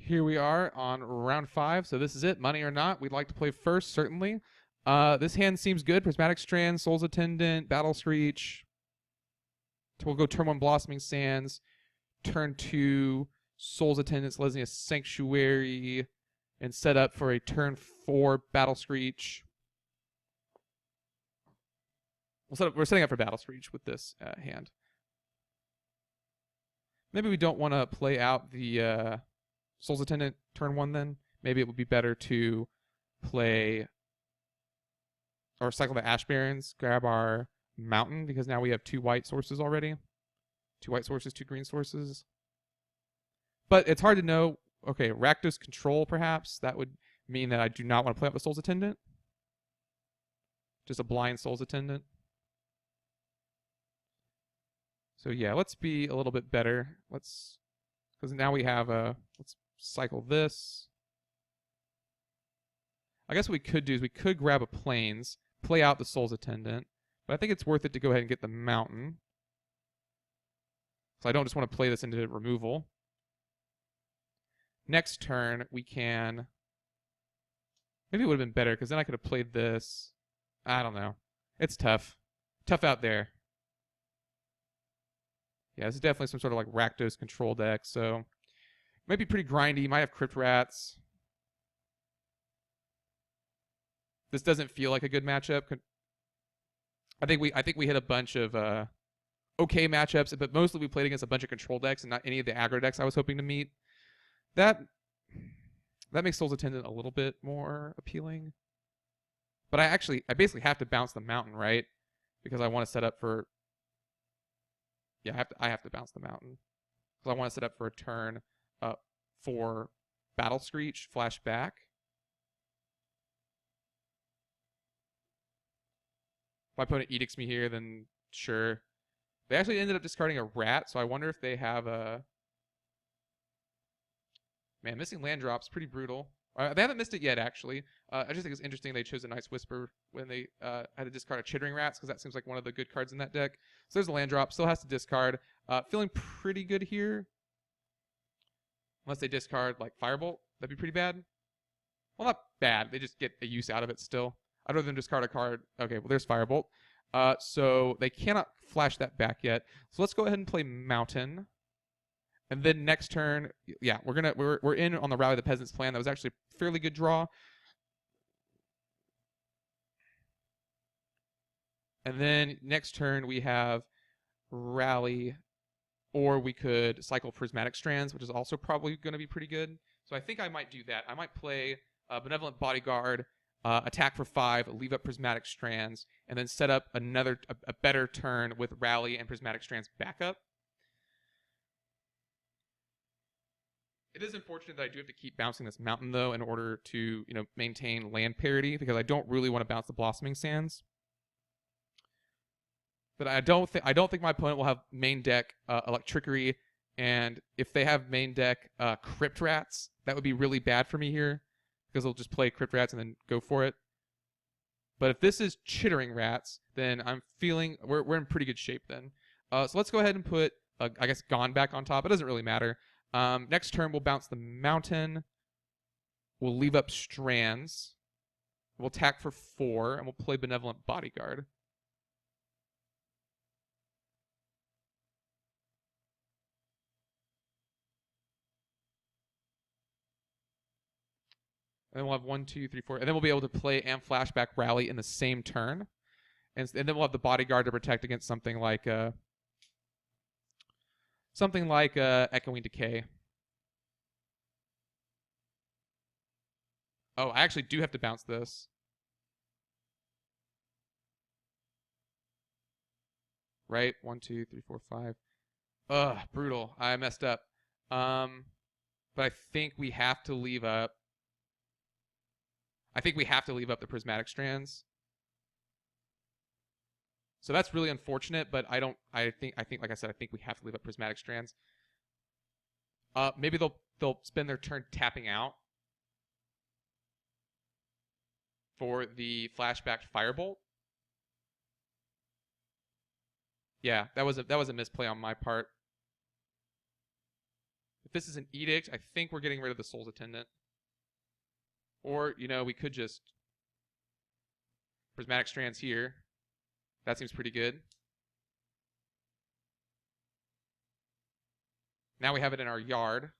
Here we are on round 5. So this is it. Money or not. We'd like to play first, certainly. This hand seems good. Prismatic Strand, Soul's Attendant, Battle Screech. We'll go turn 1 Blossoming Sands. Turn 2 Soul's Attendant, Selesnya Sanctuary. And set up for a turn 4 Battle Screech. We're setting up for Battle Screech with this hand. Maybe we don't want to play out the Soul's Attendant turn 1 then. Maybe it would be better to play or cycle the Ash Barrens, grab our Mountain, because now we have 2 white sources already. 2 white sources, 2 green sources. But it's hard to know. Okay, Rakdos Control, perhaps. That would mean that I do not want to play out the Soul's Attendant. Just a blind Soul's Attendant. So yeah, let's be a little bit better. Because now we have let's cycle this. I guess what we could do is we could grab a Plains, play out the Soul's Attendant, but I think it's worth it to go ahead and get the Mountain. So I don't just want to play this into removal. Next turn, we can... Maybe it would have been better, because then I could have played this. I don't know. It's tough. Tough out there. Yeah, this is definitely some sort of like Rakdos control deck, so... Might be pretty grindy. Might have Crypt Rats. This doesn't feel like a good matchup. I think we hit a bunch of okay matchups, but mostly we played against a bunch of control decks and not any of the aggro decks I was hoping to meet. That makes Soul's Attendant a little bit more appealing. But I basically have to bounce the Mountain, right? Because I want to set up for... Yeah, I have to bounce the Mountain. Because I want to set up for a turn for Battle Screech, flash back. If my opponent edicts me here, then sure. They actually ended up discarding a rat, so I wonder if they have a... Man, missing land drops, pretty brutal. They haven't missed it yet, actually. I just think it's interesting they chose a Nice Whisper when they had to discard a Chittering Rats, because that seems like one of the good cards in that deck. So there's a land drop, still has to discard. Feeling pretty good here. Unless they discard, like, Firebolt. That'd be pretty bad. Well, not bad. They just get a use out of it still. I'd rather than discard a card. Okay, well, there's Firebolt. So they cannot flash that back yet. So let's go ahead and play Mountain. And then next turn, yeah, we're in on the Rally the Peasants plan. That was actually a fairly good draw. And then next turn we have Rally, or we could cycle Prismatic Strands, which is also probably going to be pretty good. So I think I might do that. I might play Benevolent Bodyguard, attack for 5, leave up Prismatic Strands, and then set up a better turn with Rally and Prismatic Strands backup. It is unfortunate that I do have to keep bouncing this Mountain, though, in order to, maintain land parity, because I don't really want to bounce the Blossoming Sands. But I don't think my opponent will have main deck Electrickery, and if they have main deck Crypt Rats, that would be really bad for me here, because they'll just play Crypt Rats and then go for it. But if this is Chittering Rats, then I'm feeling we're in pretty good shape then. So let's go ahead and put I guess Gone back on top. It doesn't really matter. Next turn we'll bounce the Mountain. We'll leave up Strands. We'll attack for 4, and we'll play Benevolent Bodyguard. And then we'll have 1, 2, 3, 4. And then we'll be able to play and flashback Rally in the same turn. And then we'll have the Bodyguard to protect against something like Echoing Decay. Oh, I actually do have to bounce this. Right? 1, 2, 3, 4, 5. Ugh, brutal. I messed up. But I think we have to leave up. The Prismatic Strands. So that's really unfortunate, but I think like I said, I think we have to leave up Prismatic Strands. Maybe they'll spend their turn tapping out for the flashback Firebolt. Yeah, that was a misplay on my part. If this is an edict, I think we're getting rid of the Soul's Attendant. Or, you know, we could just Prismatic Strands here. That seems pretty good. Now we have it in our yard.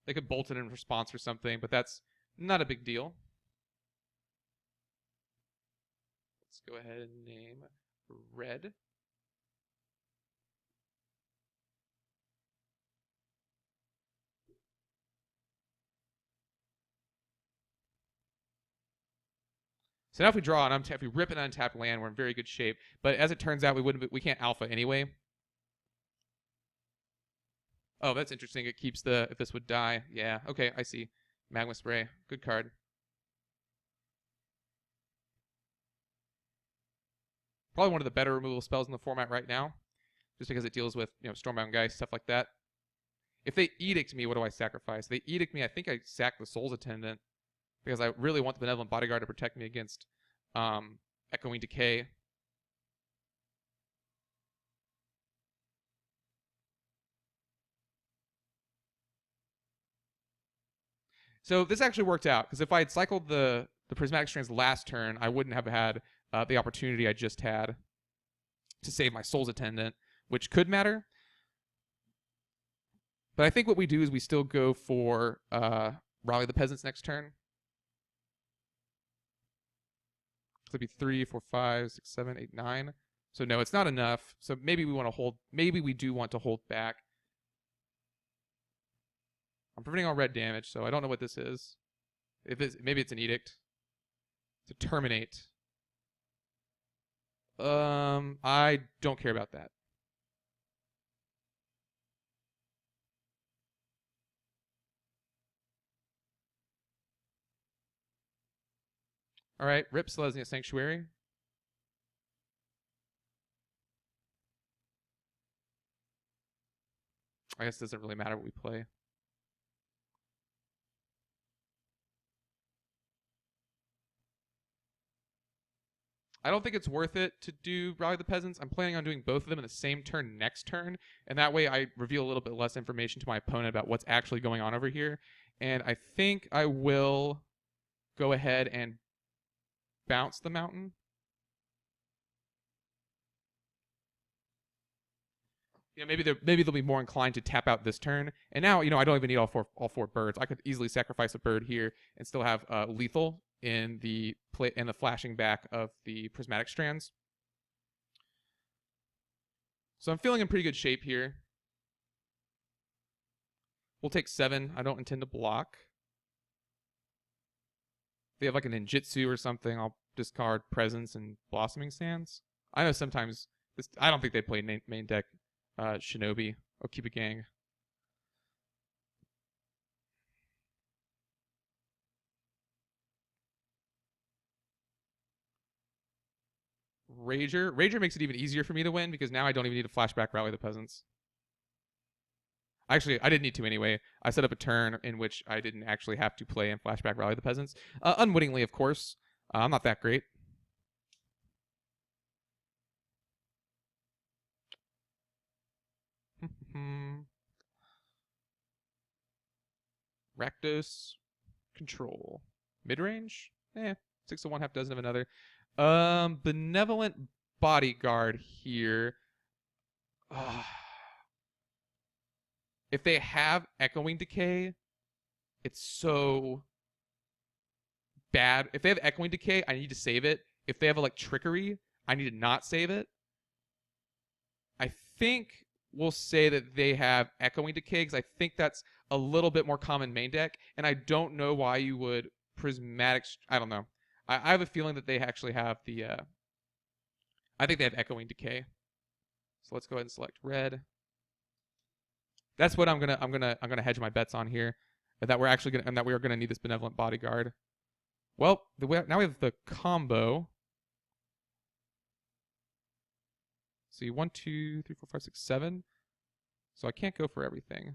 They could bolt it in response or something, but that's not a big deal. Let's go ahead and name red. So now if we draw an if we rip an untapped land, we're in very good shape. But as it turns out, we can't alpha anyway. Oh, that's interesting. It keeps the, if this would die. Yeah, okay, I see. Magma Spray. Good card. Probably one of the better removal spells in the format right now. Just because it deals with, you know, Stormbound Geist, stuff like that. If they Edict me, what do I sacrifice? If they Edict me, I think I sack the Soul's Attendant. Because I really want the Benevolent Bodyguard to protect me against Echoing Decay. So this actually worked out, because if I had cycled the Prismatic Strands last turn, I wouldn't have had the opportunity I just had to save my Soul's Attendant, which could matter. But I think what we do is we still go for Rally the Peasants next turn. It'll be 3, 4, 5, 6, 7, 8, 9. So no, it's not enough. So maybe we want to hold. Maybe we do want to hold back. I'm preventing all red damage, so I don't know what this is. If it's, maybe it's an edict to terminate. I don't care about that. All right, rip Selesnya Sanctuary. I guess it doesn't really matter what we play. I don't think it's worth it to do Rally the Peasants. I'm planning on doing both of them in the same turn next turn, and that way I reveal a little bit less information to my opponent about what's actually going on over here. And I think I will go ahead and bounce the mountain. You know, maybe they'll be more inclined to tap out this turn. And now, you know, I don't even need all four birds. I could easily sacrifice a bird here and still have lethal in the flashing back of the Prismatic Strands. So I'm feeling in pretty good shape here. We'll take 7. I don't intend to block. If they have like a ninjutsu or something, I'll discard Presence and Blossoming Sands. I know sometimes I don't think they play main deck Shinobi. I'll keep a gang. Rager makes it even easier for me to win because now I don't even need to flashback Rally the Peasants. Actually, I didn't need to anyway. I set up a turn in which I didn't actually have to play and flashback Rally the Peasants. Unwittingly, of course. I'm not that great. Rakdos. Control. Mid-range? 6 of one, half dozen of another. Benevolent Bodyguard here. If they have Echoing Decay, it's so bad. If they have Echoing Decay, I need to save it. If they have like Trickery, I need to not save it. I think we'll say that they have Echoing Decay because I think that's a little bit more common main deck, and I don't know why you would Prismatic. I don't know. I have a feeling that they actually have the. I think they have Echoing Decay. So let's go ahead and select red. That's what I'm gonna hedge my bets on here, that we are gonna need this Benevolent Bodyguard. Well, now we have the combo. See, 1, 2, 3, 4, 5, 6, 7. So I can't go for everything.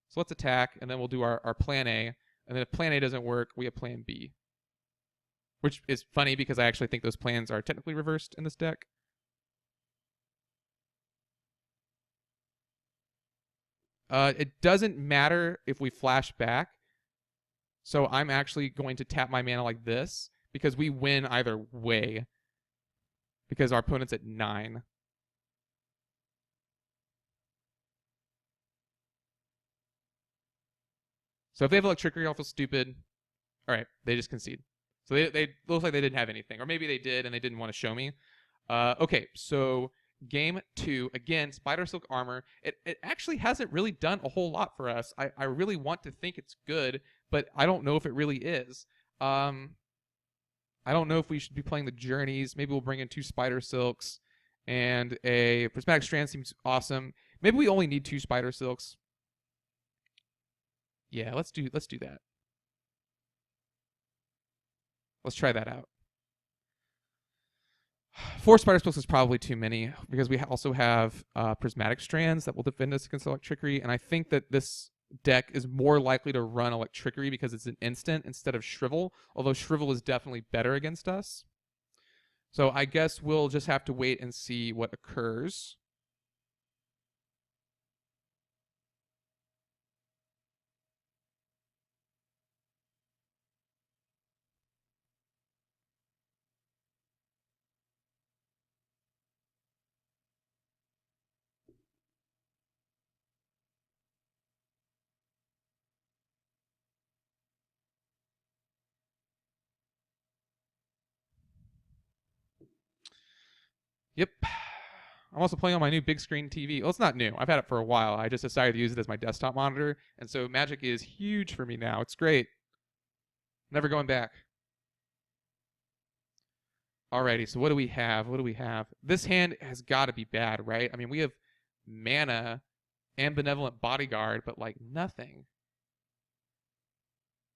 So let's attack, and then we'll do our plan A. And then if plan A doesn't work, we have plan B. which is funny because I actually think those plans are technically reversed in this deck. It doesn't matter if we flash back. So I'm actually going to tap my mana like this because we win either way because our opponent's at 9. So if they have Electricity, I'll feel stupid. All right, they just concede. So they look like they didn't have anything. Or maybe they did and they didn't want to show me. Okay, so game 2, again, Spider Silk Armor. It actually hasn't really done a whole lot for us. I really want to think it's good, but I don't know if it really is. I don't know if we should be playing the Journeys. Maybe we'll bring in 2 Spider Silks, and a Prismatic Strand seems awesome. Maybe we only need 2 Spider Silks. Yeah, let's do that. Let's try that out. 4 Spider Silks is probably too many because we also have Prismatic Strands that will defend us against Electricity, and I think that this deck is more likely to run Electricity because it's an instant instead of Shrivel, although Shrivel is definitely better against us. So I guess we'll just have to wait and see what occurs. Yep. I'm also playing on my new big screen TV. Well, it's not new. I've had it for a while. I just decided to use it as my desktop monitor. And so Magic is huge for me now. It's great. Never going back. Alrighty, so what do we have? What do we have? This hand has got to be bad, right? I mean, we have mana and Benevolent Bodyguard, but like nothing.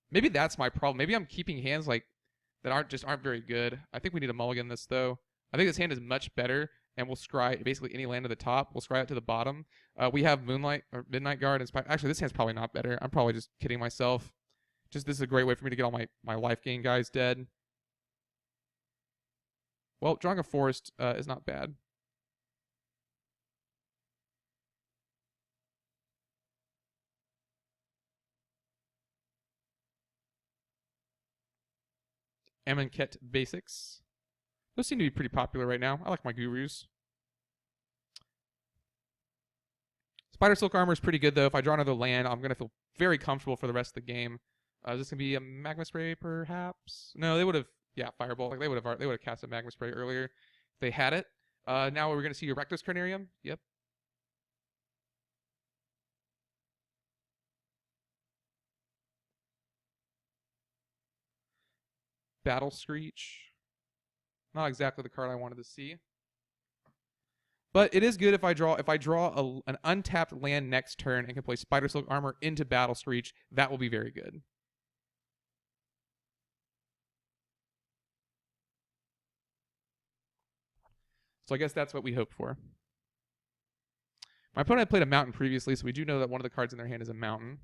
Maybe that's my problem. Maybe I'm keeping hands like that aren't very good. I think we need to mulligan this though. I think this hand is much better, and we'll scry basically any land at the top. We'll scry it to the bottom. We have Moonlight or Midnight Guard. And actually, this hand's probably not better. I'm probably just kidding myself. Just this is a great way for me to get all my life gain guys dead. Well, drawing a forest is not bad. Amonkhet Basics. Those seem to be pretty popular right now. I like my gurus. Spider Silk Armor is pretty good, though. If I draw another land, I'm going to feel very comfortable for the rest of the game. Is this going to be a Magma Spray, perhaps? No, they would have... Yeah, Firebolt. Like they would have cast a Magma Spray earlier if they had it. Now we're going to see your Rectus Carnarium. Yep. Battle Screech. Not exactly the card I wanted to see. But it is good if I draw an untapped land next turn and can play Spider Silk Armor into Battle Screech. That will be very good. So I guess that's what we hope for. My opponent had played a mountain previously, so we do know that one of the cards in their hand is a mountain.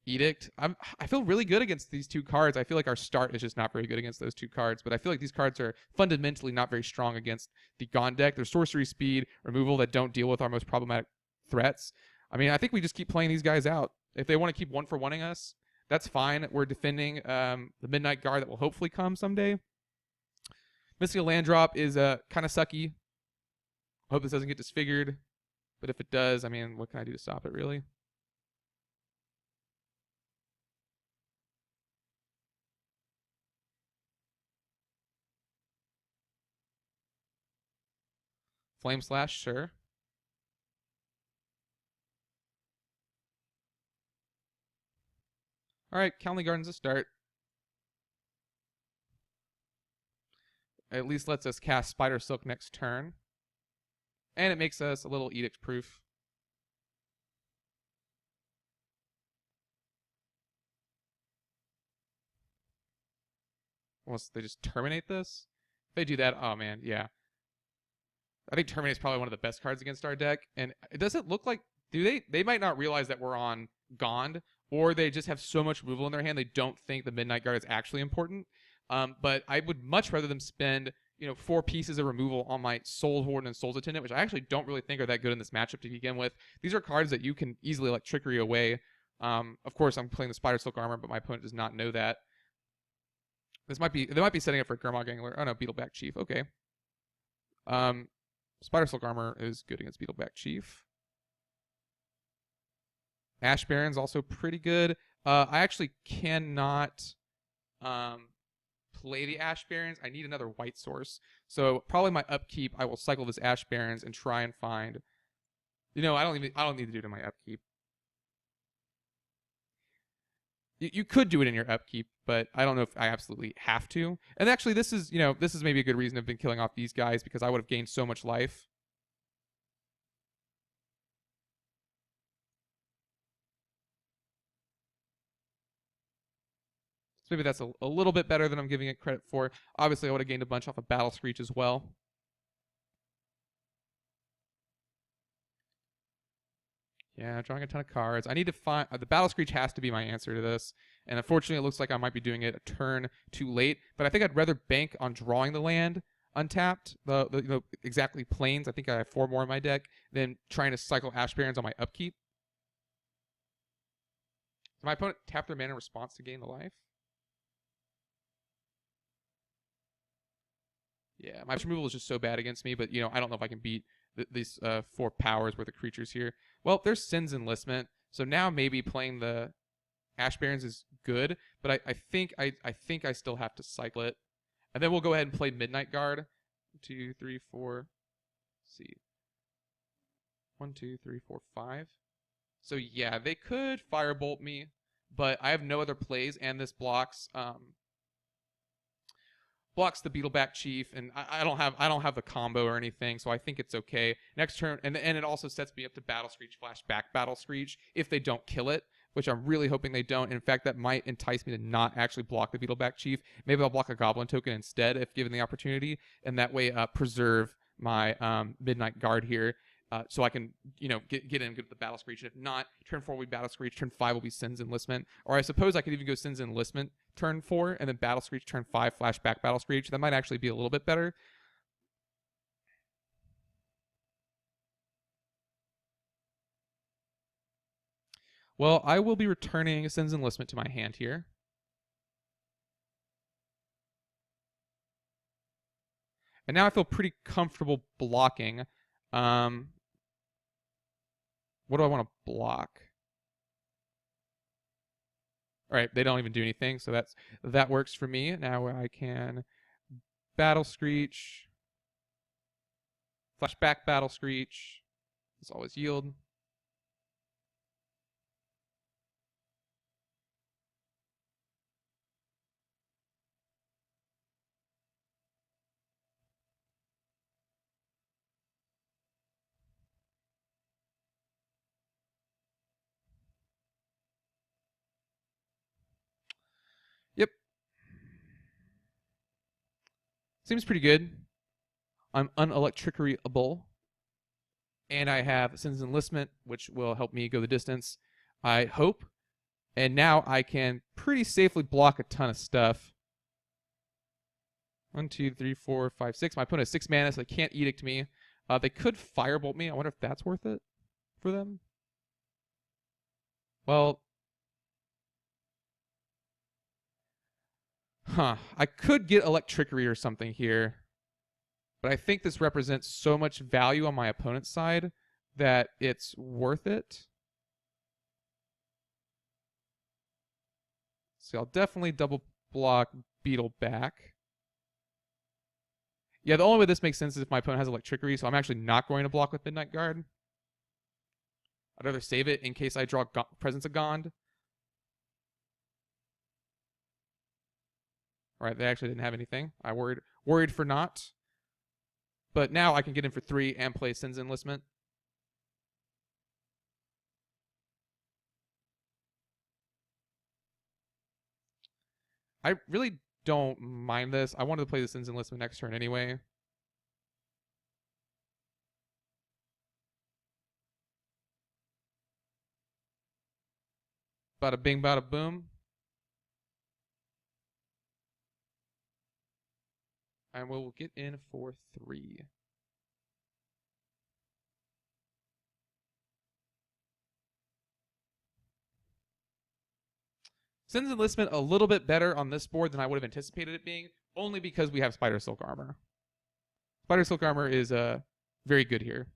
Edict. I feel really good against these 2 cards. I feel like our start is just not very good against those 2 cards, but I feel like these cards are fundamentally not very strong against the Gone deck. There's sorcery, speed, removal that don't deal with our most problematic threats. I mean, I think we just keep playing these guys out. If they want to keep 1-for-1ing us, that's fine. We're defending the Midnight Guard that will hopefully come someday. Missing a land drop is kind of sucky. Hope this doesn't get disfigured, but if it does, I mean, what can I do to stop it, really? Flame Slash, sure. All right, County Garden's a start. At least lets us cast Spider Silk next turn. And it makes us a little Edict proof. Unless they just terminate this. If they do that, oh man, yeah. I think Terminate is probably one of the best cards against our deck. And it doesn't look like they might not realize that we're on Gond or they just have so much removal in their hand they don't think the Midnight Guard is actually important. But I would much rather them spend 4 pieces of removal on my Soul Warden and Soul's Attendant, which I actually don't really think are that good in this matchup to begin with. These are cards that you can easily like trickery away. Of course, I'm playing the Spider Silk Armor, but my opponent does not know that. They might be setting up for Gurmag Angler. Oh no, Beetleback Chief. Okay. Spider Silk Armor is good against Beetleback Chief. Ash Baron's also pretty good. I actually cannot play the Ash Barons. I need another white source. So probably my upkeep, I will cycle this Ash Barons and try and find. I don't need to do it in my upkeep. You could do it in your upkeep, but I don't know if I absolutely have to. And actually, this is maybe a good reason I've been killing off these guys, because I would have gained so much life. So maybe that's a little bit better than I'm giving it credit for. Obviously, I would have gained a bunch off of Battle Screech as well. Yeah, drawing a ton of cards. I need to find... the Battle Screech has to be my answer to this. And unfortunately, it looks like I might be doing it a turn too late. But I think I'd rather bank on drawing the land untapped, exactly plains. I think I have 4 more in my deck, than trying to cycle Ash Barons on my upkeep. Does my opponent tap their mana in response to gain the life? Yeah, my removal is just so bad against me, but I don't know if I can beat these 4 powers worth of creatures here. Well, there's Sin's Enlistment, so now maybe playing the Ash Barons is good, but I think I still have to cycle it, and then we'll go ahead and play Midnight Guard. 1, 2, 3, 4. Let's see, 1, 2, 3, 4, 5. So yeah, they could Firebolt me, but I have no other plays, and this blocks the Beetleback Chief, and I don't have the combo or anything, so I think it's okay. Next turn, and it also sets me up to Battle Screech, flashback Battle Screech if they don't kill it, which I'm really hoping they don't. In fact, that might entice me to not actually block the Beetleback Chief. Maybe I'll block a Goblin token instead if given the opportunity, and that way preserve my Midnight Guard here. So I can, get in good with the Battle Screech. And if not, turn 4 will be Battle Screech, turn 5 will be Sin's Enlistment. Or I suppose I could even go Sin's Enlistment turn 4, and then Battle Screech turn 5, flashback Battle Screech. That might actually be a little bit better. Well, I will be returning Sin's Enlistment to my hand here. And now I feel pretty comfortable blocking. What do I want to block? All right, they don't even do anything, so that works for me. Now I can Battle Screech, flashback Battle Screech. Let's always yield. Yep. Seems pretty good. I'm unelectricable. And I have Sin's Enlistment, which will help me go the distance, I hope. And now I can pretty safely block a ton of stuff. 1, 2, 3, 4, 5, 6. My opponent has 6 mana, so they can't Edict me. They could Firebolt me. I wonder if that's worth it for them. Well, I could get Electrickery or something here, but I think this represents so much value on my opponent's side that it's worth it. So I'll definitely double block Beetleback. Yeah, the only way this makes sense is if my opponent has Electrickery, so I'm actually not going to block with Midnight Guard. I'd rather save it in case I draw Presence of Gond. All right, they actually didn't have anything. I worried for not. But now I can get in for 3 and play Sin's Enlistment. I really don't mind this. I wanted to play the Sin's Enlistment next turn anyway. Bada bing, bada boom. And we'll get in for 3. Sends enlistment a little bit better on this board than I would have anticipated it being, only because we have Spider Silk Armor. Spider Silk Armor is very good here.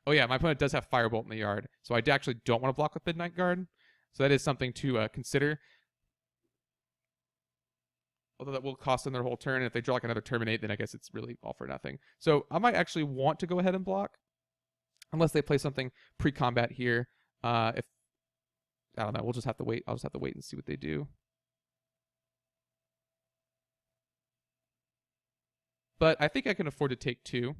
Oh yeah, my opponent does have Firebolt in the yard, so I actually don't want to block with Midnight Guard. So that is something to consider. Although that will cost them their whole turn, and if they draw like another Terminate, then I guess it's really all for nothing. So I might actually want to go ahead and block, unless they play something pre-combat here. If I don't know, we'll just have to wait. I'll just have to wait and see what they do. But I think I can afford to take 2.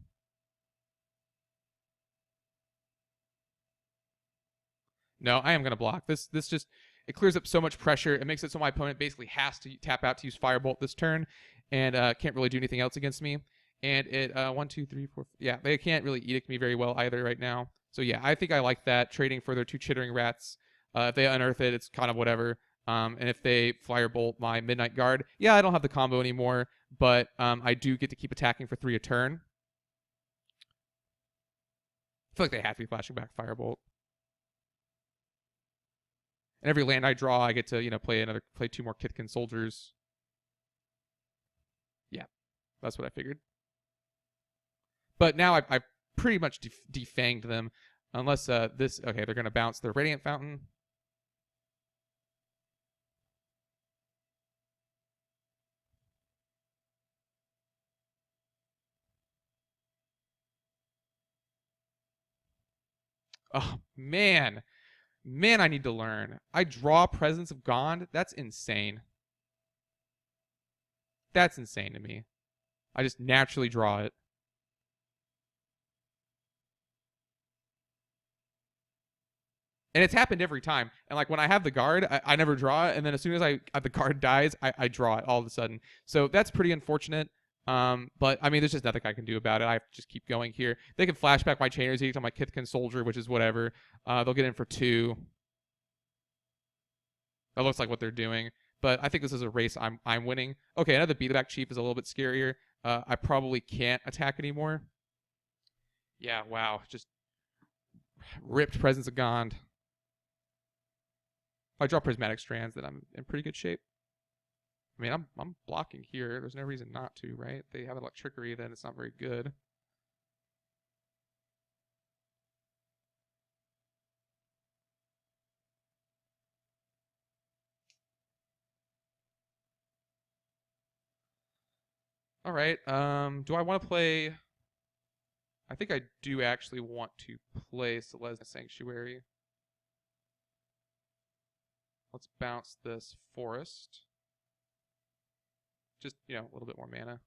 No, I am going to block. This just, it clears up so much pressure. It makes it so my opponent basically has to tap out to use Firebolt this turn, and can't really do anything else against me. And it 1, 2, 3, 4. Yeah, they can't really edict me very well either right now. So yeah, I think I like that, trading for their 2 Chittering Rats. If they unearth it, it's kind of whatever. And if they Firebolt my Midnight Guard, yeah, I don't have the combo anymore, but I do get to keep attacking for 3 a turn. I feel like they have to be flashing back Firebolt. And every land I draw, I get to play 2 more Kitkin Soldiers. Yeah, that's what I figured. But now I've pretty much defanged them, unless this. Okay, they're gonna bounce their Radiant Fountain. Oh man, I need to learn. I draw Presence of Gond. That's insane. That's insane to me. I just naturally draw it. And it's happened every time. And like when I have the guard, I never draw it. And then as soon as the guard dies, I draw it all of a sudden. So that's pretty unfortunate. But I mean, there's just nothing I can do about it. I have to just keep going here. They can flashback my Chainer's Edict on my Kithkin Soldier, which is whatever. They'll get in for 2. That looks like what they're doing. But I think this is a race I'm winning. Okay, another Beatback Chief is a little bit scarier. I probably can't attack anymore. Yeah, wow. Just ripped Presence of Gond. If I draw Prismatic Strands, then I'm in pretty good shape. I mean, I'm blocking here. There's no reason not to, right? If they have Electrickery, then it's not very good. All right. Do I want to play? I think I do actually want to play Selesnya Sanctuary. Let's bounce this Forest. Just, a little bit more mana.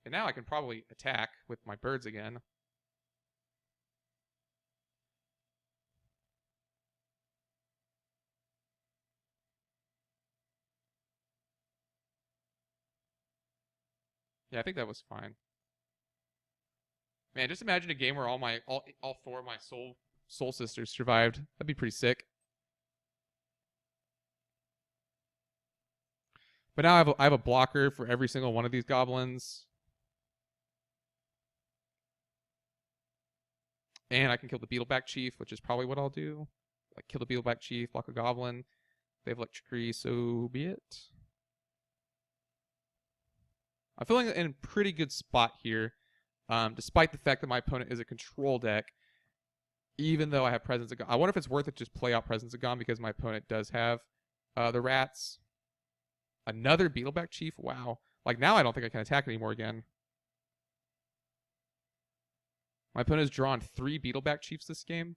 And now I can probably attack with my birds again. Yeah, I think that was fine. Man, just imagine a game where all 4 of my soul sisters survived. That'd be pretty sick. But now I have a blocker for every single one of these goblins. And I can kill the Beetleback Chief, which is probably what I'll do. Like kill the Beetleback Chief, block a goblin. They have Electricity, so be it. I'm feeling in a pretty good spot here, despite the fact that my opponent is a control deck. Even though I have Presence of Gone, I wonder if it's worth it to just play out Presence of Gone because my opponent does have the rats. Another Beetleback Chief? Wow. Like now I don't think I can attack anymore again. My opponent has drawn 3 Beetleback Chiefs this game.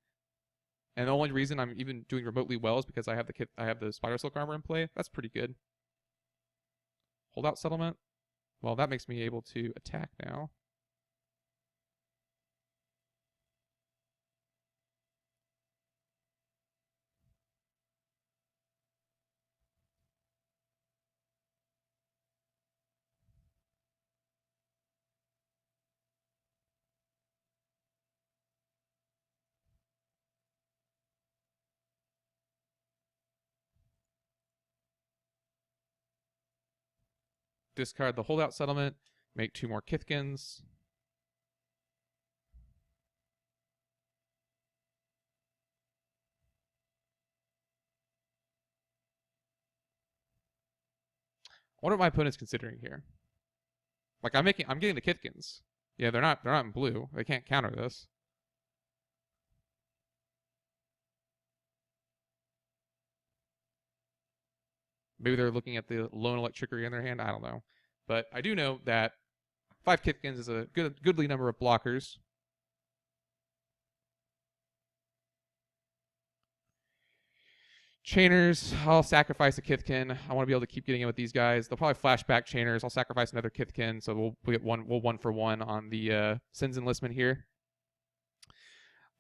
And the only reason I'm even doing remotely well is because I have the Spider Silk Armor in play. That's pretty good. Holdout Settlement. Well, that makes me able to attack now. discard the holdout settlement, make 2 more Kithkins. I wonder what my opponent's considering here. Like I'm getting the Kithkins. Yeah, they're not in blue. They can't counter this. Maybe they're looking at the lone electricity in their hand. I don't know. But I do know that 5 Kithkins is a goodly number of blockers. Chainers, I'll sacrifice a Kithkin. I want to be able to keep getting in with these guys. They'll probably flashback Chainers. I'll sacrifice another Kithkin, so we'll get one for one on the Sin's Enlistment here.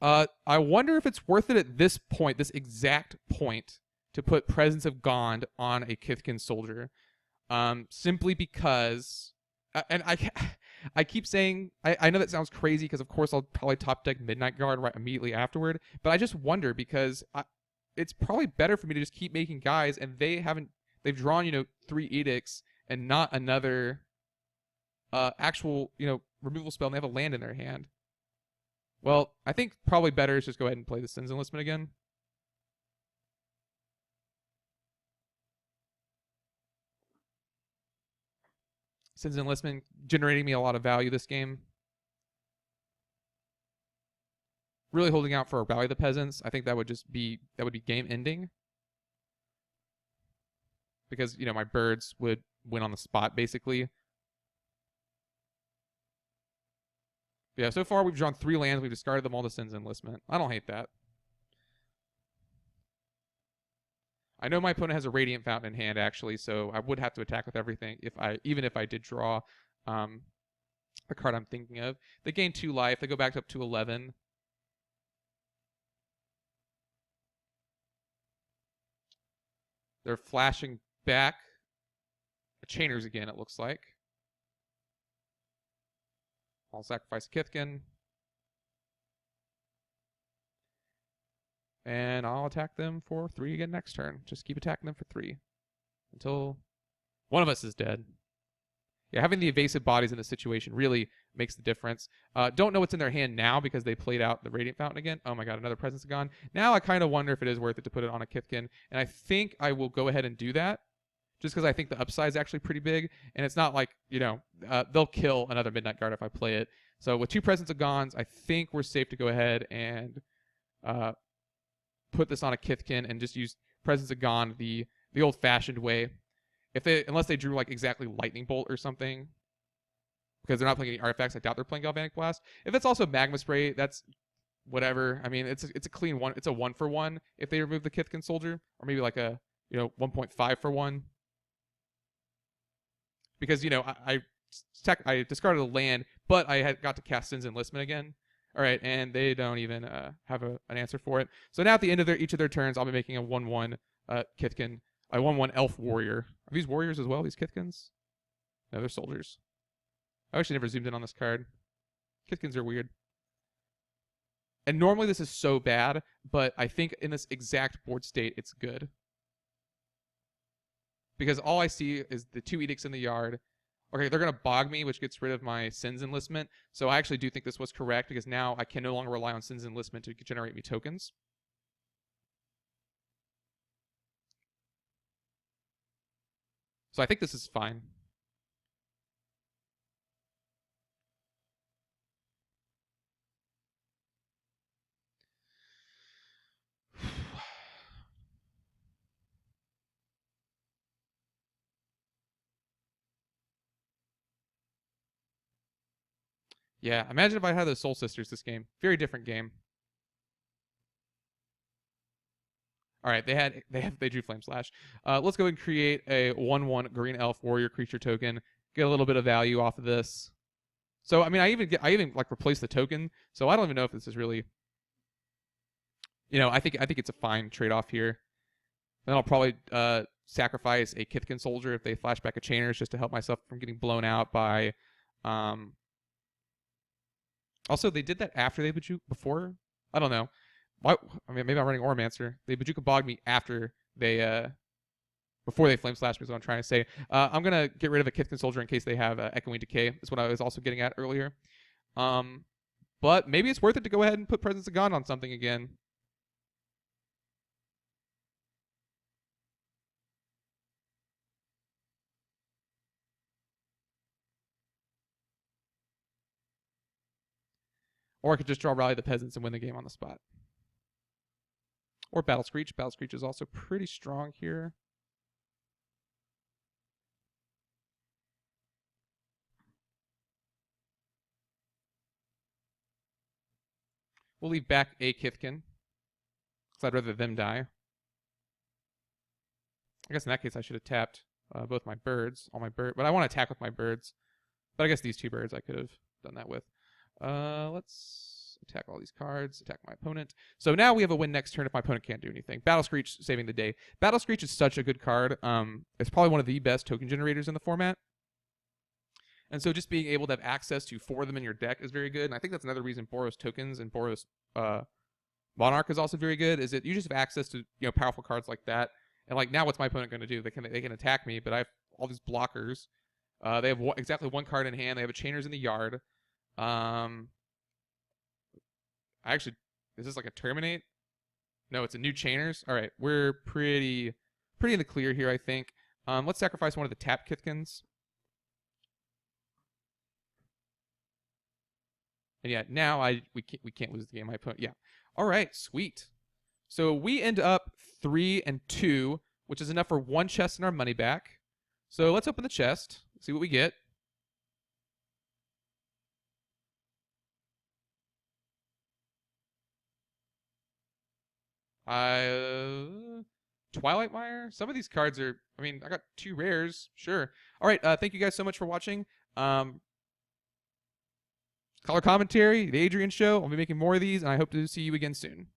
I wonder if it's worth it at this point, this exact point, to put Presence of Gond on a Kithkin soldier. Simply because, and I keep saying, I know that sounds crazy because of course I'll probably top deck Midnight Guard right immediately afterward, but I just wonder because it's probably better for me to just keep making guys, and they've drawn 3 edicts and not another actual removal spell, and they have a land in their hand. Well, I think probably better is just go ahead and play the Sin's Enlistment again. Sin's Enlistment generating me a lot of value this game. Really holding out for Rally the Peasants. I think that would be game ending. Because, my birds would win on the spot, basically. But yeah, so far we've drawn 3 lands. We've discarded them all to Sin's Enlistment. I don't hate that. I know my opponent has a Radiant Fountain in hand, actually, so I would have to attack with everything even if I did draw the card I'm thinking of. They gain 2 life. They go back up to 11. They're flashing back. Chainers again, it looks like. I'll sacrifice Kithkin. And I'll attack them for 3 again next turn. Just keep attacking them for 3. Until one of us is dead. Yeah, having the evasive bodies in this situation really makes the difference. Don't know what's in their hand now because they played out the Radiant Fountain again. Oh my god, another Presence of Gone. Now I kind of wonder if it is worth it to put it on a Kithkin. And I think I will go ahead and do that. Just because I think the upside is actually pretty big. And it's not like, they'll kill another Midnight Guard if I play it. So with 2 Presence of Gones, I think we're safe to go ahead and put this on a Kithkin and just use Presence of Gone the old-fashioned way. Unless they drew like exactly Lightning Bolt or something, because they're not playing any artifacts. I doubt they're playing Galvanic Blast. If it's also Magma Spray, that's whatever. I mean, it's a clean one. It's a 1-for-1 if they remove the Kithkin soldier, or maybe like a 1.5 for 1. Because I discarded a land, but I had got to cast Sin's Enlistment again. All right, and they don't even have an answer for it. So now at the end of each of their turns, I'll be making a 1/1 Kithkin, a 1/1 Elf Warrior. Are these warriors as well? These Kithkins? No, they're soldiers. I actually never zoomed in on this card. Kithkins are weird. And normally this is so bad, but I think in this exact board state, it's good. Because all I see is the 2 edicts in the yard. Okay, they're going to bog me, which gets rid of my Sin's Enlistment. So I actually do think this was correct, because now I can no longer rely on Sin's Enlistment to generate me tokens. So I think this is fine. Yeah, imagine if I had those Soul Sisters this game. Very different game. All right, they drew Flame Slash. Let's go and create a 1/1 Green Elf Warrior creature token. Get a little bit of value off of this. So I mean, I even like replace the token. So I don't even know if this is really. I think it's a fine trade-off here. Then I'll probably sacrifice a Kithkin soldier if they flash back a Chainers just to help myself from getting blown out by. Also, they did that after they Bajuka before. I don't know. Why? I mean, maybe I'm running Oromancer. They Bajuka bogged me after they before they flame slash me is what I'm trying to say. I'm gonna get rid of a Kithkin soldier in case they have echoing decay. Is what I was also getting at earlier. But maybe it's worth it to go ahead and put Presence of God on something again. Or I could just draw Rally the Peasants and win the game on the spot. Or Battle Screech. Battle Screech is also pretty strong here. We'll leave back a Kithkin, because I'd rather them die. I guess in that case I should have tapped both my birds, all my birds. But I want to attack with my birds. But I guess these 2 birds I could have done that with. Let's attack all these cards, attack my opponent. So now we have a win next turn if my opponent can't do anything. Battle Screech saving the day. Battle Screech is such a good card. It's probably one of the best token generators in the format. And so just being able to have access to 4 of them in your deck is very good. And I think that's another reason Boros tokens and Boros Monarch is also very good, is that you just have access to powerful cards like that. And like now what's my opponent going to do? They can attack me, but I have all these blockers. They have exactly 1 card in hand. They have a Chainers in the yard. Is this like a Terminate? No, it's a new Chainers. All right, we're pretty in the clear here, I think. Let's sacrifice one of the tap Kithkins. And yeah, now we can't lose the game. My opponent, yeah. All right, sweet. So we end up 3 and 2, which is enough for 1 chest in our money back. So let's open the chest, see what we get. Twilight Mire. Some of these cards are. I mean, I got 2 rares. Sure. All right. Thank you guys so much for watching. Color Commentary, the Adrian Show. I'll be making more of these, and I hope to see you again soon.